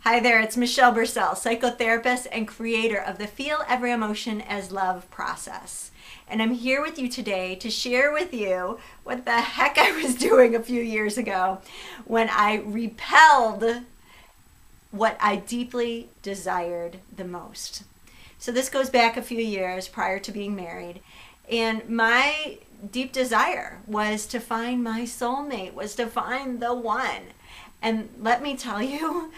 Hi there, it's Michelle Bursell, psychotherapist and creator of the Feel Every Emotion as Love process. And I'm here with you today to share with you what the heck I was doing a few years ago when I repelled what I deeply desired the most. So this goes back a few years prior to being married, and my deep desire was to find my soulmate, was to find the one. And let me tell you,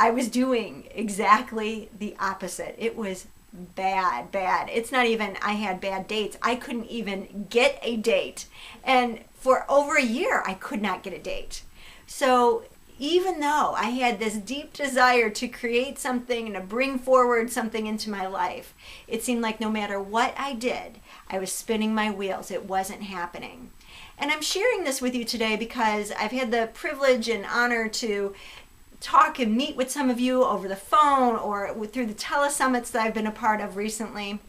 I was doing exactly the opposite. It was bad. It's not even I had bad dates. I couldn't even get a date. And for over a year, I could not get a date. So even though I had this deep desire to create something and to bring forward something into my life, it seemed like no matter what I did, I was spinning my wheels. It wasn't happening. And I'm sharing this with you today because I've had the privilege and honor to talk and meet with some of you over the phone or through the telesummits that I've been a part of recently.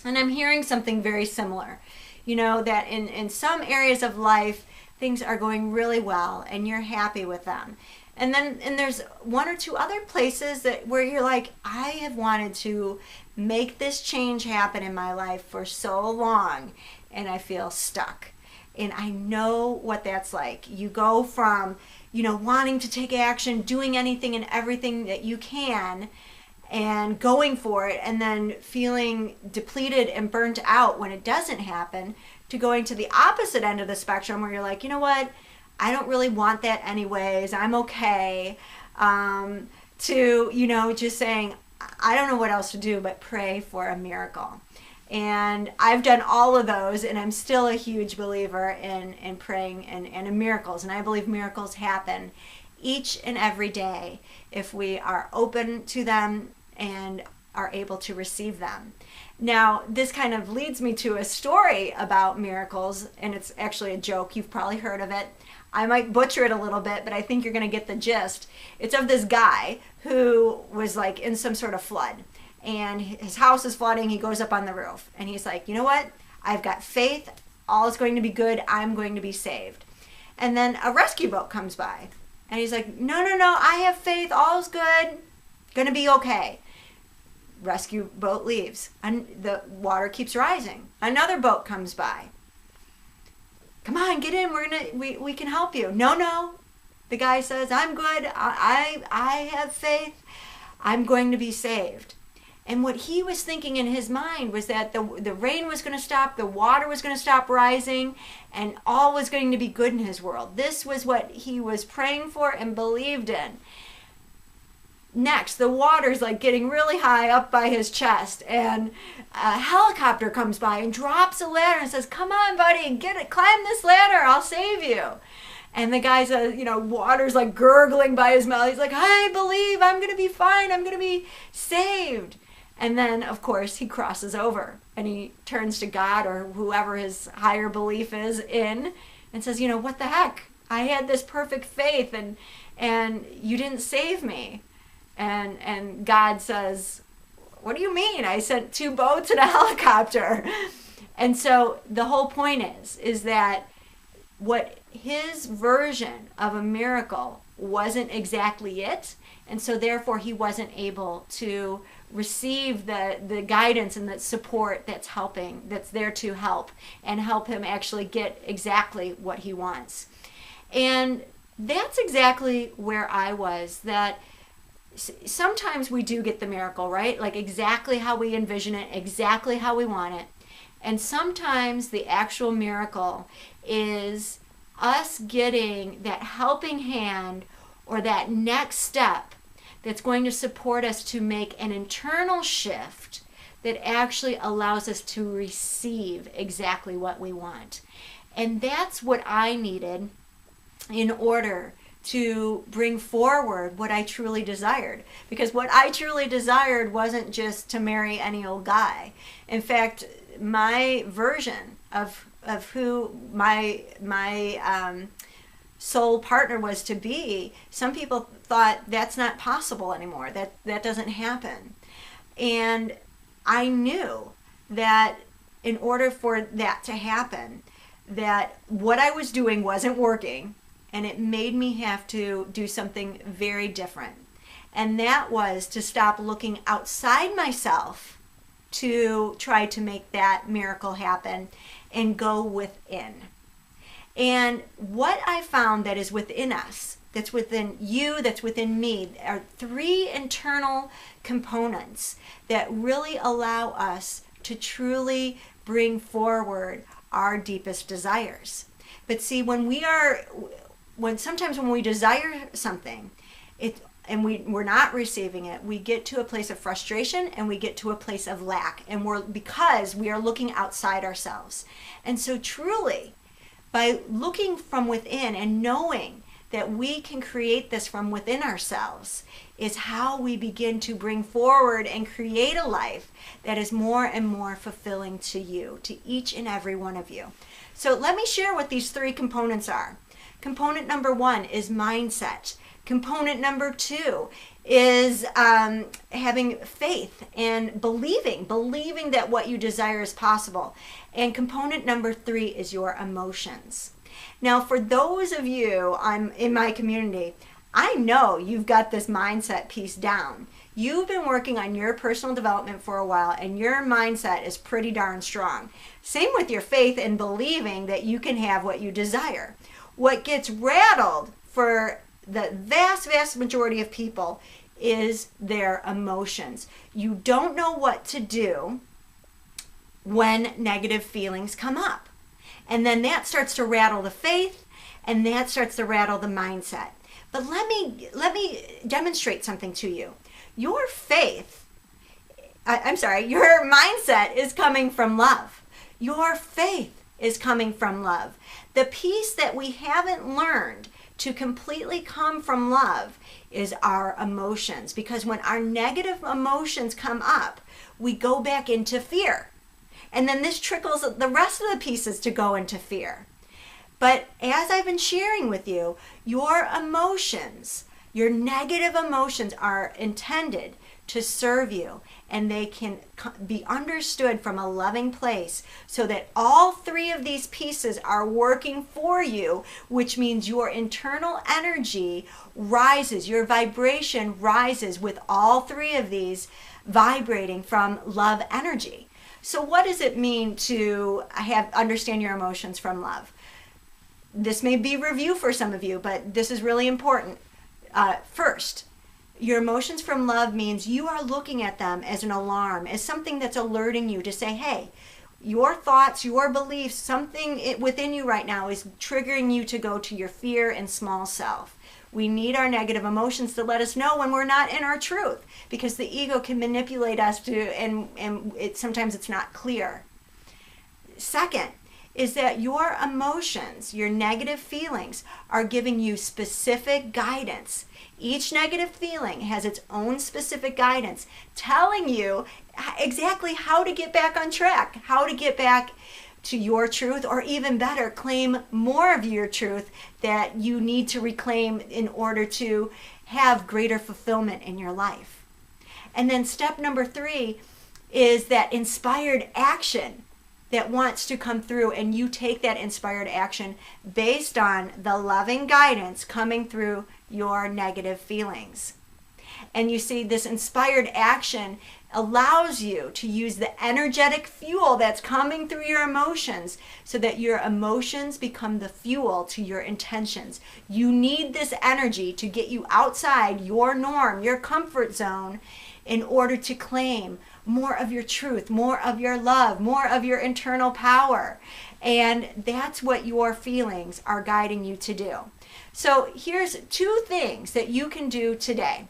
And I'm hearing something very similar. You know, that in some areas of life, things are going really well and you're happy with them. And there's one or two other places where you're like, I have wanted to make this change happen in my life for so long and I feel stuck. And I know what that's like. You go from, wanting to take action, doing anything and everything that you can, and going for it, and then feeling depleted and burnt out when it doesn't happen, to going to the opposite end of the spectrum where you're like, you know what, I don't really want that anyways, I'm okay, to, just saying, I don't know what else to do but pray for a miracle. And I've done all of those, and I'm still a huge believer in praying and in miracles. And I believe miracles happen each and every day if we are open to them and are able to receive them. Now, this kind of leads me to a story about miracles, and it's actually a joke. You've probably heard of it. I might butcher it a little bit, but I think you're going to get the gist. It's of this guy who was like in some sort of flood. And his house is flooding. He goes up on the roof and he's like, you know what? I've got faith. All is going to be good. I'm going to be saved. And then a rescue boat comes by and he's like, no, I have faith. All's good. Going to be okay. Rescue boat leaves and the water keeps rising. Another boat comes by. Come on, get in. We can help you. No. The guy says, I'm good. I have faith. I'm going to be saved. And what he was thinking in his mind was that the rain was going to stop, the water was going to stop rising, and all was going to be good in his world. This was what he was praying for and believed in. Next, the water's like getting really high up by his chest, and a helicopter comes by and drops a ladder and says, come on, buddy, climb this ladder, I'll save you. And the guy says, water's like gurgling by his mouth. He's like, I believe I'm going to be fine. I'm going to be saved. And then, of course, he crosses over and he turns to God or whoever his higher belief is in and says, what the heck? I had this perfect faith and you didn't save me. And God says, what do you mean? I sent 2 boats and a helicopter. And so the whole point is that what his version of a miracle wasn't exactly it. And so therefore he wasn't able to receive the guidance and the support that's there to help him actually get exactly what he wants. And that's exactly where I was, that sometimes we do get the miracle, right? Like exactly how we envision it, exactly how we want it. And sometimes the actual miracle is us getting that helping hand or that next step that's going to support us to make an internal shift that actually allows us to receive exactly what we want. And that's what I needed in order to bring forward what I truly desired. Because what I truly desired wasn't just to marry any old guy. In fact, my version of who my soul partner was to be, some people thought that's not possible anymore, that doesn't happen. And I knew that in order for that to happen, that what I was doing wasn't working, and it made me have to do something very different. And that was to stop looking outside myself to try to make that miracle happen and go within. And what I found that is within us, that's within you, that's within me, are three internal components that really allow us to truly bring forward our deepest desires. But see, sometimes when we desire something, we're not receiving it, we get to a place of frustration and we get to a place of lack, because we are looking outside ourselves. And so truly, by looking from within and knowing that we can create this from within ourselves, is how we begin to bring forward and create a life that is more and more fulfilling to you, to each and every one of you. So let me share what these three components are. Component number one is mindset. Component number two is having faith and believing that what you desire is possible. And component number three is your emotions. Now, for those of you in my community, I know you've got this mindset piece down. You've been working on your personal development for a while, and your mindset is pretty darn strong. Same with your faith and believing that you can have what you desire. What gets rattled for the vast majority of people is their emotions. You don't know what to do when negative feelings come up. And then that starts to rattle the faith, and that starts to rattle the mindset. But let me demonstrate something to you. Your mindset is coming from love. Your faith is coming from love. The piece that we haven't learned to completely come from love is our emotions, because when our negative emotions come up, we go back into fear. And then this trickles the rest of the pieces to go into fear. But as I've been sharing with you, your emotions, your negative emotions are intended to serve you, and they can be understood from a loving place, so that all three of these pieces are working for you, which means your internal energy rises, your vibration rises with all three of these vibrating from love energy. So what does it mean to understand your emotions from love? This may be review for some of you, but this is really important. First, your emotions from love means you are looking at them as an alarm, as something that's alerting you to say, hey, your thoughts, your beliefs, something within you right now is triggering you to go to your fear and small self. We need our negative emotions to let us know when we're not in our truth, because the ego can manipulate us sometimes it's not clear. Second is that your emotions, your negative feelings, are giving you specific guidance. Each negative feeling has its own specific guidance, telling you exactly how to get back on track, how to get back to your truth, or even better, claim more of your truth that you need to reclaim in order to have greater fulfillment in your life. And then step number three is that inspired action that wants to come through, and you take that inspired action based on the loving guidance coming through your negative feelings. And you see, this inspired action allows you to use the energetic fuel that's coming through your emotions, so that your emotions become the fuel to your intentions. You need this energy to get you outside your norm, your comfort zone, in order to claim more of your truth, more of your love, more of your internal power. And that's what your feelings are guiding you to do. So here's two things that you can do today.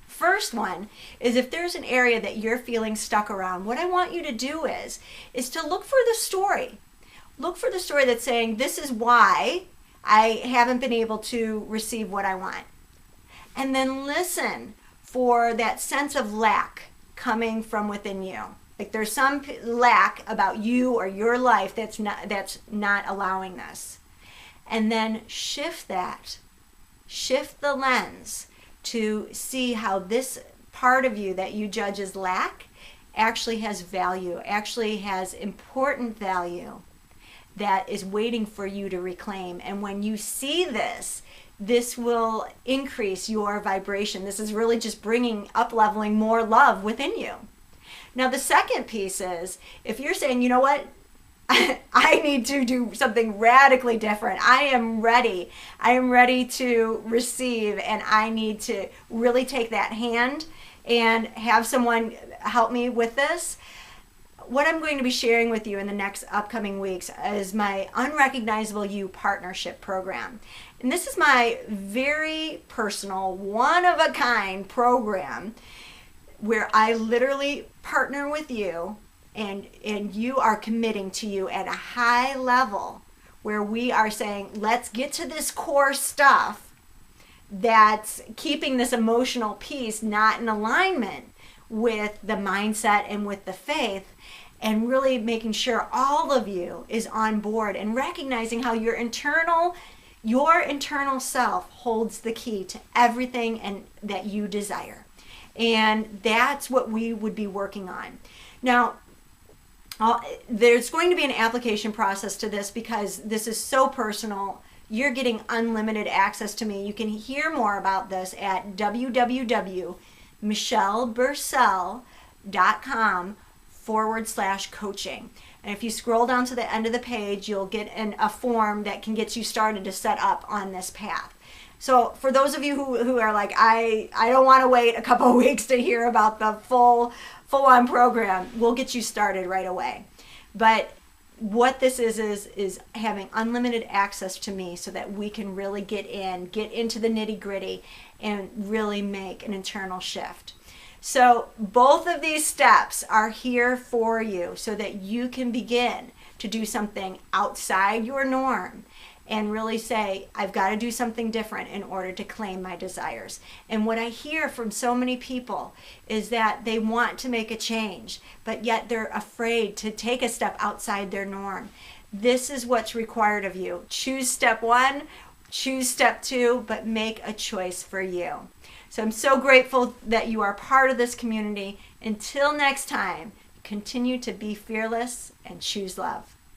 First one is, if there's an area that you're feeling stuck around, what I want you to do is to look for the story. Look for the story that's saying, this is why I haven't been able to receive what I want. And then listen for that sense of lack coming from within you. Like there's some lack about you or your life that's not allowing this. And then shift the lens to see how this part of you that you judge as lack actually has value, actually has important value that is waiting for you to reclaim. And when you see this, this will increase your vibration. This is really just bringing up, leveling more love within you. Now, the second piece is, if you're saying, you know what, I need to do something radically different. I am ready. I am ready to receive, and I need to really take that hand and have someone help me with this. What I'm going to be sharing with you in the next upcoming weeks is my Unrecognizable You Partnership Program. And this is my very personal, one-of-a-kind program where I literally partner with you, and you are committing to you at a high level, where we are saying, let's get to this core stuff that's keeping this emotional piece not in alignment with the mindset and with the faith, and really making sure all of you is on board and recognizing how your internal self holds the key to everything and that you desire. And that's what we would be working on. Now, there's going to be an application process to this because this is so personal. You're getting unlimited access to me. You can hear more about this at www.michellebursell.com/coaching. And if you scroll down to the end of the page, you'll get a form that can get you started to set up on this path. So for those of you who are like, I don't want to wait a couple of weeks to hear about the full-on program, we'll get you started right away. But what this is having unlimited access to me so that we can really get into the nitty-gritty and really make an internal shift. So both of these steps are here for you so that you can begin to do something outside your norm and really say, I've got to do something different in order to claim my desires. And what I hear from so many people is that they want to make a change, but yet they're afraid to take a step outside their norm. This is what's required of you. Choose step 1, choose step 2, but make a choice for you. So I'm so grateful that you are part of this community. Until next time, continue to be fearless and choose love.